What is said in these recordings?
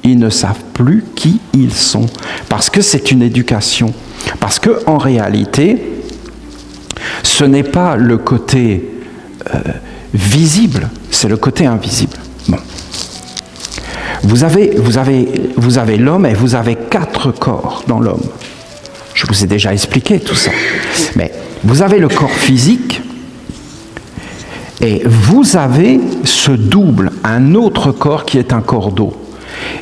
ne savent plus qui ils sont, parce que c'est une éducation. Parce que en réalité, ce n'est pas le côté visible, c'est le côté invisible. Bon. Vous avez l'homme et vous avez 4 corps dans l'homme. Je vous ai déjà expliqué tout ça. Mais vous avez le corps physique et vous avez ce double, un autre corps qui est un corps d'eau.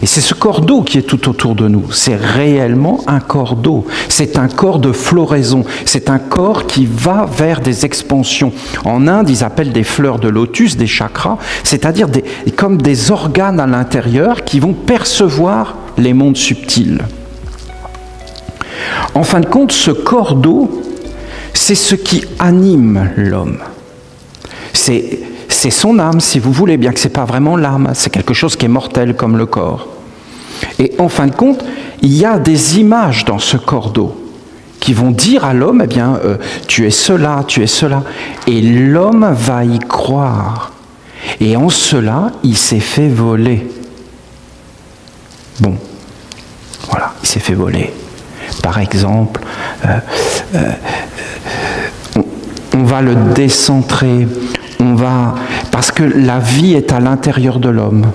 Et c'est ce corps d'eau qui est tout autour de nous. C'est réellement un corps d'eau. C'est un corps de floraison. C'est un corps qui va vers des expansions. En Inde, ils appellent des fleurs de lotus, des chakras, c'est-à-dire comme des organes à l'intérieur qui vont percevoir les mondes subtils. En fin de compte, ce corps d'eau, c'est ce qui anime l'homme. C'est son âme, si vous voulez, bien que ce n'est pas vraiment l'âme, c'est quelque chose qui est mortel comme le corps. Et en fin de compte, il y a des images dans ce corps d'eau qui vont dire à l'homme, eh bien, tu es cela, tu es cela. Et l'homme va y croire. Et en cela, il s'est fait voler. Bon, voilà, il s'est fait voler. Par exemple, on va le décentrer. Parce que la vie est à l'intérieur de l'homme.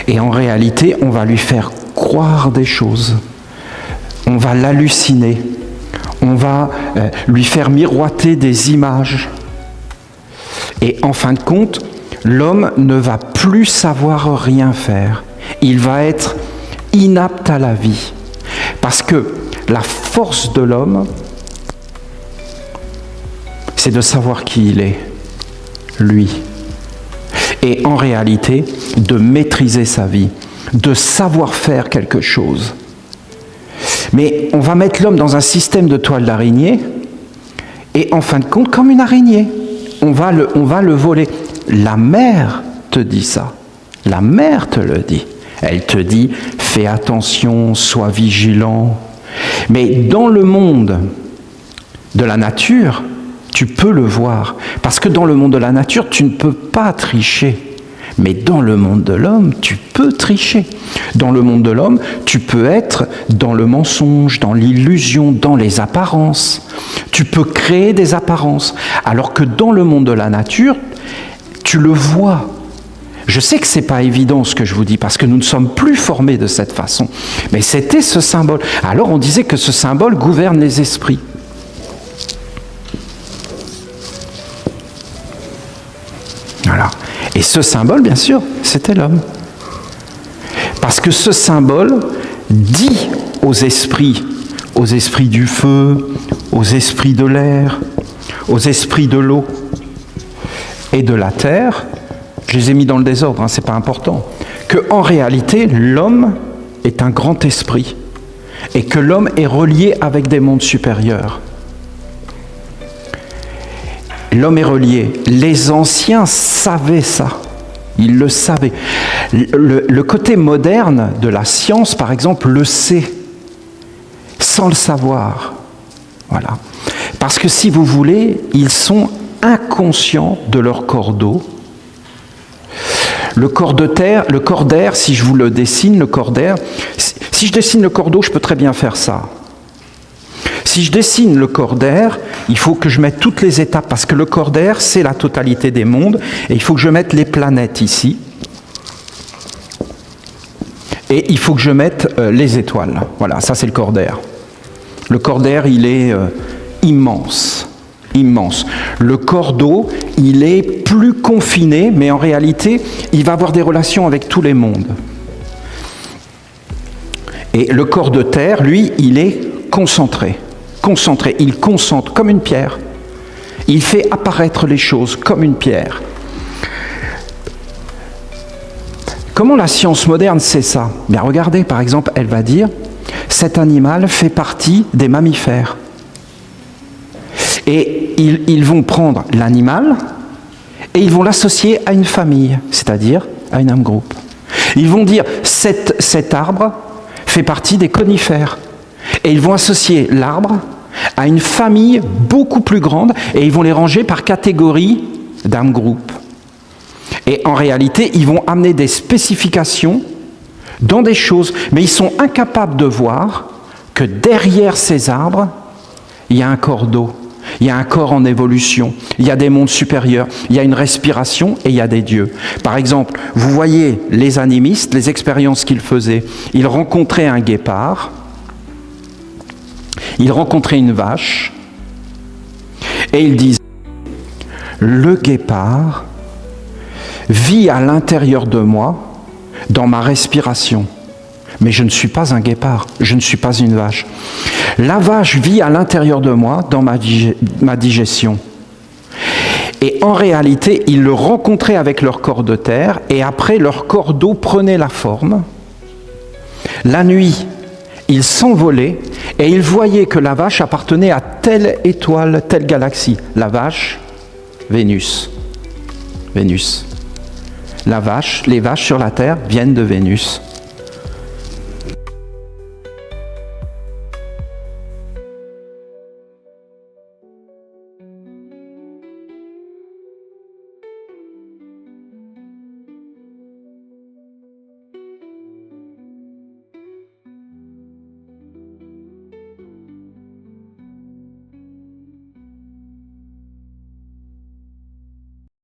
Et en réalité, on va lui faire croire des choses. On va l'halluciner. On va lui faire miroiter des images. Et en fin de compte, l'homme ne va plus savoir rien faire. Il va être inapte à la vie. Parce que la force de l'homme, c'est de savoir qui il est. Lui. Et en réalité, de maîtriser sa vie, de savoir faire quelque chose. Mais on va mettre l'homme dans un système de toile d'araignée, et en fin de compte, comme une araignée, on va le voler. La mère te dit ça. La mère te le dit. Elle te dit, fais attention, sois vigilant. Mais dans le monde de la nature, tu peux le voir, parce que dans le monde de la nature, tu ne peux pas tricher. Mais dans le monde de l'homme, tu peux tricher. Dans le monde de l'homme, tu peux être dans le mensonge, dans l'illusion, dans les apparences. Tu peux créer des apparences. Alors que dans le monde de la nature, tu le vois. Je sais que ce n'est pas évident ce que je vous dis, parce que nous ne sommes plus formés de cette façon. Mais c'était ce symbole. Alors on disait que ce symbole gouverne les esprits. Voilà. Et ce symbole, bien sûr, c'était l'homme. Parce que ce symbole dit aux esprits du feu, aux esprits de l'air, aux esprits de l'eau et de la terre, je les ai mis dans le désordre, c'est pas important, qu'en réalité, l'homme est un grand esprit et que l'homme est relié avec des mondes supérieurs. L'homme est relié. Les anciens savaient ça. Ils le savaient. Le côté moderne de la science, par exemple, le sait, sans le savoir. Voilà. Parce que si vous voulez, ils sont inconscients de leur corps d'eau. Le corps d'air, si je vous le dessine, le corps d'air, si je dessine le corps d'eau, je peux très bien faire ça. Si je dessine le corps d'air, il faut que je mette toutes les étapes, parce que le corps d'air, c'est la totalité des mondes, et il faut que je mette les planètes ici. Et il faut que je mette les étoiles. Voilà, ça c'est le corps d'air. Le corps d'air, il est immense. Immense. Le corps d'eau, il est plus confiné, mais en réalité, il va avoir des relations avec tous les mondes. Et le corps de terre, lui, il est concentré. Concentré, il concentre comme une pierre. Il fait apparaître les choses comme une pierre. Comment la science moderne sait ça? Bien, regardez, par exemple, elle va dire, cet animal fait partie des mammifères. Et ils vont prendre l'animal et ils vont l'associer à une famille, c'est-à-dire à une âme groupe. Ils vont dire, cet arbre fait partie des conifères. Et ils vont associer l'arbre à une famille beaucoup plus grande et ils vont les ranger par catégorie d'âme groupe. Et en réalité, ils vont amener des spécifications dans des choses, mais ils sont incapables de voir que derrière ces arbres, il y a un corps d'eau, il y a un corps en évolution, il y a des mondes supérieurs, il y a une respiration et il y a des dieux. Par exemple, vous voyez les animistes, les expériences qu'ils faisaient. Ils rencontraient un guépard, ils rencontraient une vache, et ils disaient, le guépard vit à l'intérieur de moi, dans ma respiration. Mais je ne suis pas un guépard, je ne suis pas une vache. La vache vit à l'intérieur de moi, dans ma digestion. Et en réalité, ils le rencontraient avec leur corps de terre, et après, leur corps d'eau prenait la forme. La nuit, ils s'envolaient, et ils voyaient que la vache appartenait à telle étoile, telle galaxie. La vache, Vénus. Vénus. La vache, les vaches sur la terre viennent de Vénus.